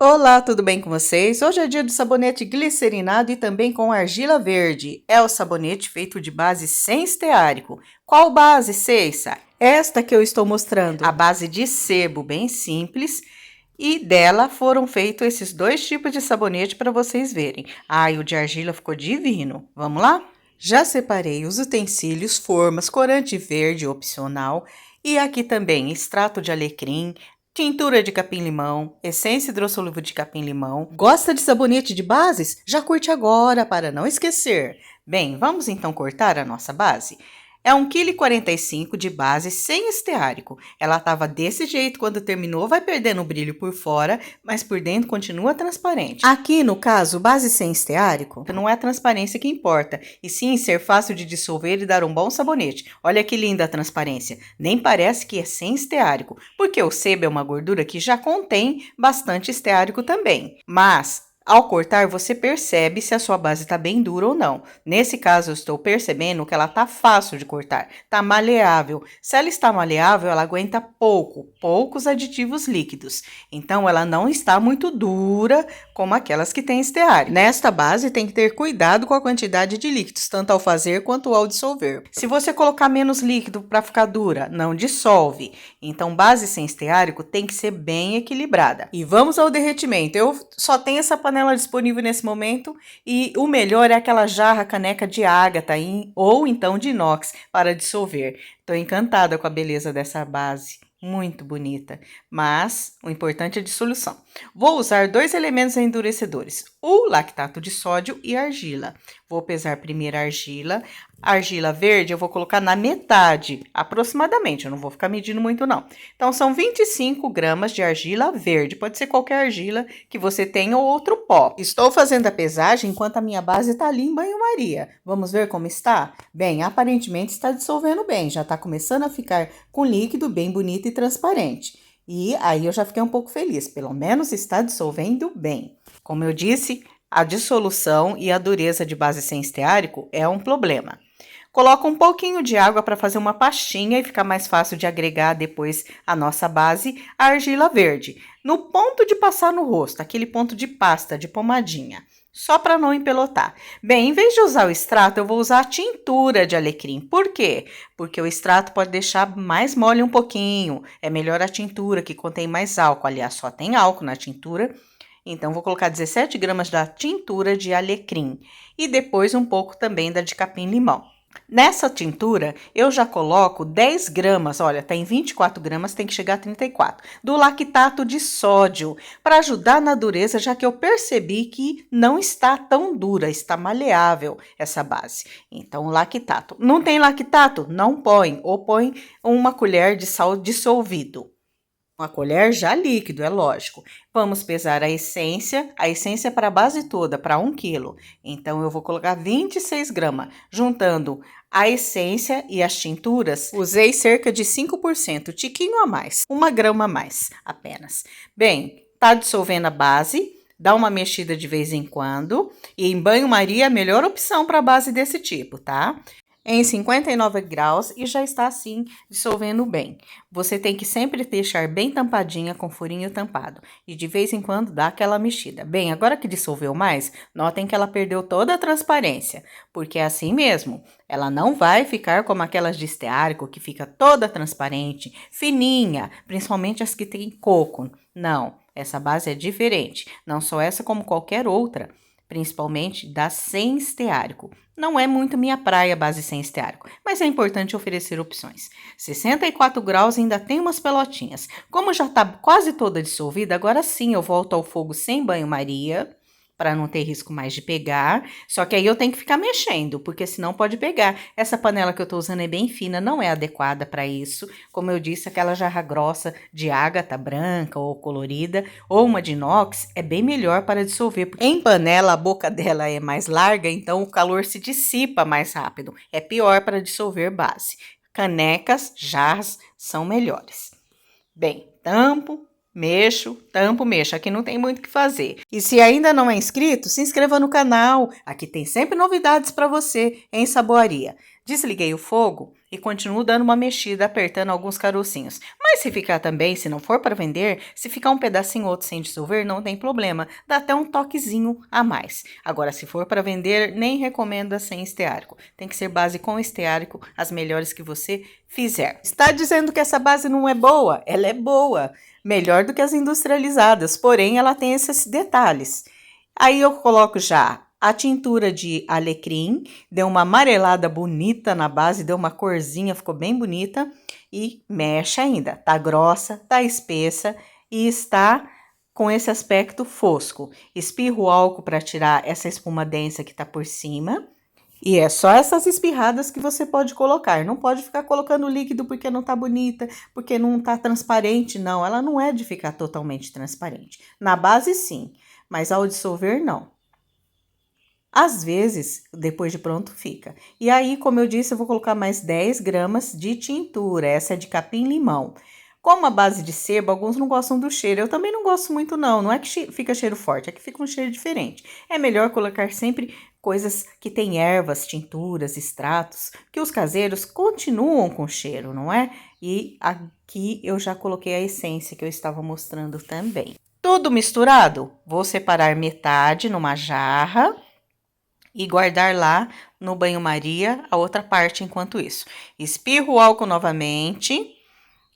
Olá, tudo bem com vocês? Hoje é dia do sabonete glicerinado e também com argila verde. É o sabonete feito de base sem esteárico. Qual base, Ceissa? Esta que eu estou mostrando. A base de sebo, bem simples. E dela foram feitos esses dois tipos de sabonete para vocês verem. E o de argila ficou divino. Vamos lá? Já separei os utensílios, formas, corante verde opcional. E aqui também extrato de alecrim, tintura de capim-limão, essência hidrossolúvel de capim-limão. Gosta de sabonete de bases? Já curte agora para não esquecer. Bem, vamos então cortar a nossa base? É 1,45 kg de base sem esteárico. Ela estava desse jeito quando terminou, vai perdendo o brilho por fora, mas por dentro continua transparente. Aqui, no caso, base sem esteárico, não é a transparência que importa, e sim ser fácil de dissolver e dar um bom sabonete. Olha que linda a transparência. Nem parece que é sem esteárico, porque o sebo é uma gordura que já contém bastante esteárico também. Mas ao cortar, você percebe se a sua base está bem dura ou não. Nesse caso, eu estou percebendo que ela está fácil de cortar, está maleável. Se ela está maleável, ela aguenta poucos aditivos líquidos. Então, ela não está muito dura como aquelas que têm esteárico. Nesta base, tem que ter cuidado com a quantidade de líquidos, tanto ao fazer quanto ao dissolver. Se você colocar menos líquido para ficar dura, não dissolve. Então, base sem esteárico tem que ser bem equilibrada. E vamos ao derretimento. Eu só tenho essa panela disponível nesse momento e o melhor é aquela jarra caneca de ágata ou então de inox para dissolver. Estou encantada com a beleza dessa base, muito bonita, mas o importante é a dissolução. Vou usar dois elementos endurecedores, o lactato de sódio e argila. Vou pesar primeiro a argila. A argila verde eu vou colocar na metade, aproximadamente, eu não vou ficar medindo muito não. Então, são 25 gramas de argila verde, pode ser qualquer argila que você tenha ou outro pó. Estou fazendo a pesagem enquanto a minha base está ali em banho-maria. Vamos ver como está? Bem, aparentemente está dissolvendo bem, já está começando a ficar com líquido bem bonito e transparente. E aí eu já fiquei um pouco feliz, pelo menos está dissolvendo bem. Como eu disse, a dissolução e a dureza de base sem esteárico é um problema. Coloca um pouquinho de água para fazer uma pastinha e ficar mais fácil de agregar depois a nossa base, a argila verde. No ponto de passar no rosto, aquele ponto de pasta, de pomadinha, só para não empelotar. Bem, em vez de usar o extrato, eu vou usar a tintura de alecrim. Por quê? Porque o extrato pode deixar mais mole um pouquinho. É melhor a tintura, que contém mais álcool. Aliás, só tem álcool na tintura. Então, vou colocar 17 gramas da tintura de alecrim e depois um pouco também da de capim-limão. Nessa tintura, eu já coloco 10 gramas, olha, tá em 24 gramas, tem que chegar a 34, do lactato de sódio, para ajudar na dureza, já que eu percebi que não está tão dura, está maleável essa base. Então, o lactato. Não tem lactato? Não põe, ou põe uma colher de sal dissolvido. Uma colher já líquido, é lógico. Vamos pesar a essência para a base toda, para 1 kg. Então, eu vou colocar 26 gramas. Juntando a essência e as tinturas, usei cerca de 5%, tiquinho a mais, 1 grama a mais apenas. Bem, tá dissolvendo a base, dá uma mexida de vez em quando. E em banho-maria é a melhor opção para base desse tipo, tá? Em 59 graus e já está assim dissolvendo bem. Você tem que sempre deixar bem tampadinha com furinho tampado e de vez em quando dá aquela mexida. Bem, agora que dissolveu mais, notem que ela perdeu toda a transparência, porque é assim mesmo. Ela não vai ficar como aquelas de esteárico que fica toda transparente, fininha, principalmente as que tem coco. Não, essa base é diferente, não só essa como qualquer outra. Principalmente da sem esteárico. Não é muito minha praia base sem esteárico, mas é importante oferecer opções. 64 graus ainda tem umas pelotinhas. Como já está quase toda dissolvida, agora sim eu volto ao fogo sem banho-maria, para não ter risco mais de pegar. Só que aí eu tenho que ficar mexendo, porque senão pode pegar. Essa panela que eu tô usando é bem fina, não é adequada para isso. Como eu disse, aquela jarra grossa de ágata branca ou colorida, ou uma de inox, é bem melhor para dissolver. Em panela, a boca dela é mais larga, então o calor se dissipa mais rápido. É pior para dissolver base. Canecas, jarras são melhores. Bem, tampo, mexo. Aqui não tem muito o que fazer. E se ainda não é inscrito, se inscreva no canal. Aqui tem sempre novidades para você em saboaria. Desliguei o fogo e continuo dando uma mexida, apertando alguns carocinhos. Mas se ficar também, se não for para vender, se ficar um pedacinho ou outro sem dissolver, não tem problema, dá até um toquezinho a mais. Agora, se for para vender, nem recomendo a sem esteárico. Tem que ser base com esteárico, as melhores que você fizer. Está dizendo que essa base não é boa? Ela é boa, melhor do que as industrializadas, porém ela tem esses detalhes. Aí eu coloco já a tintura de alecrim, deu uma amarelada bonita na base, deu uma corzinha, ficou bem bonita. E mexe ainda, tá grossa, tá espessa e está com esse aspecto fosco. Espirro o álcool para tirar essa espuma densa que tá por cima. E é só essas espirradas que você pode colocar. Não pode ficar colocando líquido porque não tá bonita, porque não tá transparente, não. Ela não é de ficar totalmente transparente. Na base, sim, mas ao dissolver, não. Às vezes, depois de pronto, fica. E aí, como eu disse, eu vou colocar mais 10 gramas de tintura. Essa é de capim-limão. Como a base de sebo, alguns não gostam do cheiro. Eu também não gosto muito, não. Não é que fica cheiro forte, é que fica um cheiro diferente. É melhor colocar sempre coisas que têm ervas, tinturas, extratos, que os caseiros continuam com cheiro, não é? E aqui eu já coloquei a essência que eu estava mostrando também. Tudo misturado, vou separar metade numa jarra e guardar lá no banho-maria a outra parte enquanto isso. Espirro o álcool novamente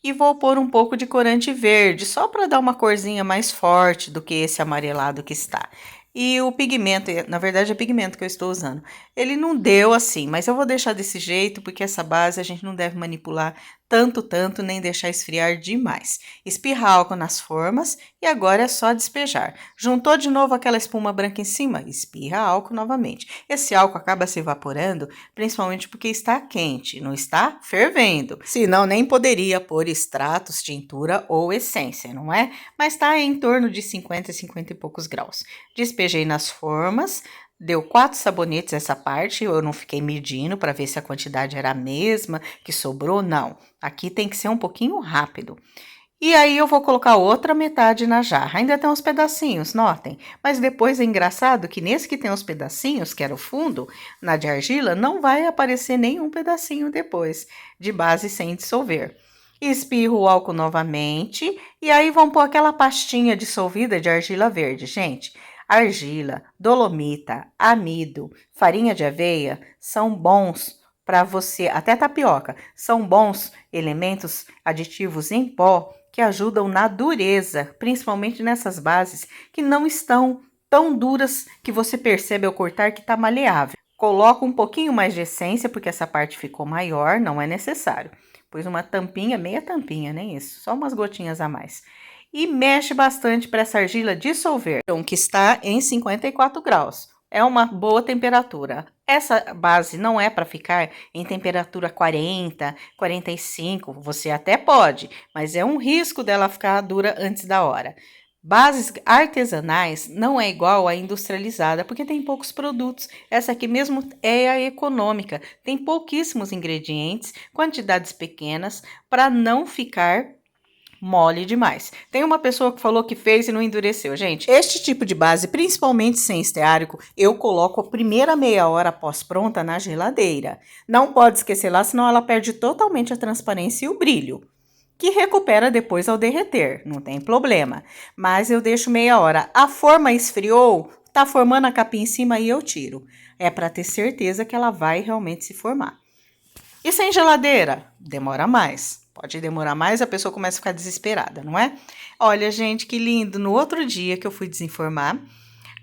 e vou pôr um pouco de corante verde, só para dar uma corzinha mais forte do que esse amarelado que está. E o pigmento, na verdade é pigmento que eu estou usando, ele não deu assim, mas eu vou deixar desse jeito porque essa base a gente não deve manipular tanto, nem deixar esfriar demais. Espirra álcool nas formas e agora é só despejar. Juntou de novo aquela espuma branca em cima, espirra álcool novamente. Esse álcool acaba se evaporando, principalmente porque está quente, não está fervendo. Senão nem poderia pôr extratos, tintura ou essência, não é? Mas está em torno de 50 e poucos graus. Despejei nas formas. Deu 4 sabonetes essa parte, eu não fiquei medindo para ver se a quantidade era a mesma, que sobrou, não. Aqui tem que ser um pouquinho rápido. E aí eu vou colocar outra metade na jarra. Ainda tem uns pedacinhos, notem. Mas depois é engraçado que nesse que tem uns pedacinhos, que era o fundo, na de argila, não vai aparecer nenhum pedacinho depois, de base sem dissolver. Espirro o álcool novamente e aí vamos pôr aquela pastinha dissolvida de argila verde, gente. Argila, dolomita, amido, farinha de aveia são bons para você, até tapioca, são bons elementos aditivos em pó que ajudam na dureza, principalmente nessas bases que não estão tão duras que você percebe ao cortar que está maleável. Coloco um pouquinho mais de essência, porque essa parte ficou maior, não é necessário. Pus uma tampinha, meia tampinha, nem isso, só umas gotinhas a mais. E mexe bastante para essa argila dissolver, que está em 54 graus. É uma boa temperatura. Essa base não é para ficar em temperatura 40, 45, você até pode, mas é um risco dela ficar dura antes da hora. Bases artesanais não é igual à industrializada, porque tem poucos produtos. Essa aqui mesmo é a econômica, tem pouquíssimos ingredientes, quantidades pequenas, para não ficar mole demais. Tem uma pessoa que falou que fez e não endureceu. Gente, este tipo de base, principalmente sem esteárico, eu coloco a primeira meia hora após pronta na geladeira. Não pode esquecer lá, senão ela perde totalmente a transparência e o brilho, que recupera depois ao derreter, não tem problema. Mas eu deixo meia hora. A forma esfriou, tá formando a capinha em cima e eu tiro. É para ter certeza que ela vai realmente se formar. E sem geladeira? Demora mais. Pode demorar mais, a pessoa começa a ficar desesperada, não é? Olha, gente, que lindo. No outro dia que eu fui desenformar,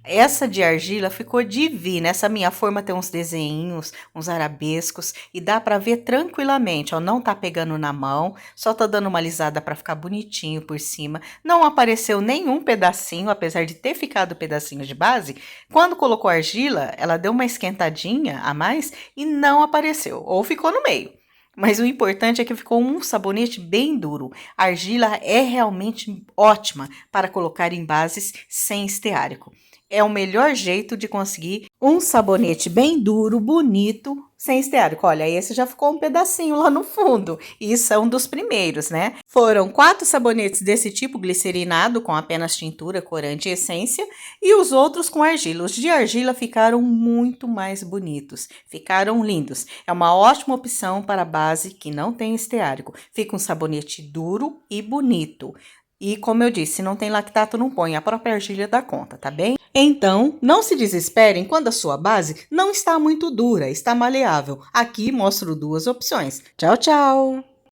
essa de argila ficou divina. Essa minha forma tem uns desenhinhos, uns arabescos, e dá pra ver tranquilamente, ó, não tá pegando na mão, só tá dando uma alisada pra ficar bonitinho por cima. Não apareceu nenhum pedacinho, apesar de ter ficado pedacinho de base. Quando colocou argila, ela deu uma esquentadinha a mais e não apareceu, ou ficou no meio. Mas o importante é que ficou um sabonete bem duro. A argila é realmente ótima para colocar em bases sem esteárico. É o melhor jeito de conseguir um sabonete bem duro, bonito, sem esteárico. Olha, esse já ficou um pedacinho lá no fundo. E são dos primeiros, né? Foram 4 sabonetes desse tipo glicerinado, com apenas tintura, corante e essência. E os outros com argila. Os de argila ficaram muito mais bonitos. Ficaram lindos. É uma ótima opção para base que não tem esteárico. Fica um sabonete duro e bonito. E como eu disse, se não tem lactato, não põe. A própria argila dá conta, tá bem? Então, não se desesperem quando a sua base não está muito dura, está maleável. Aqui mostro 2 opções. Tchau, tchau!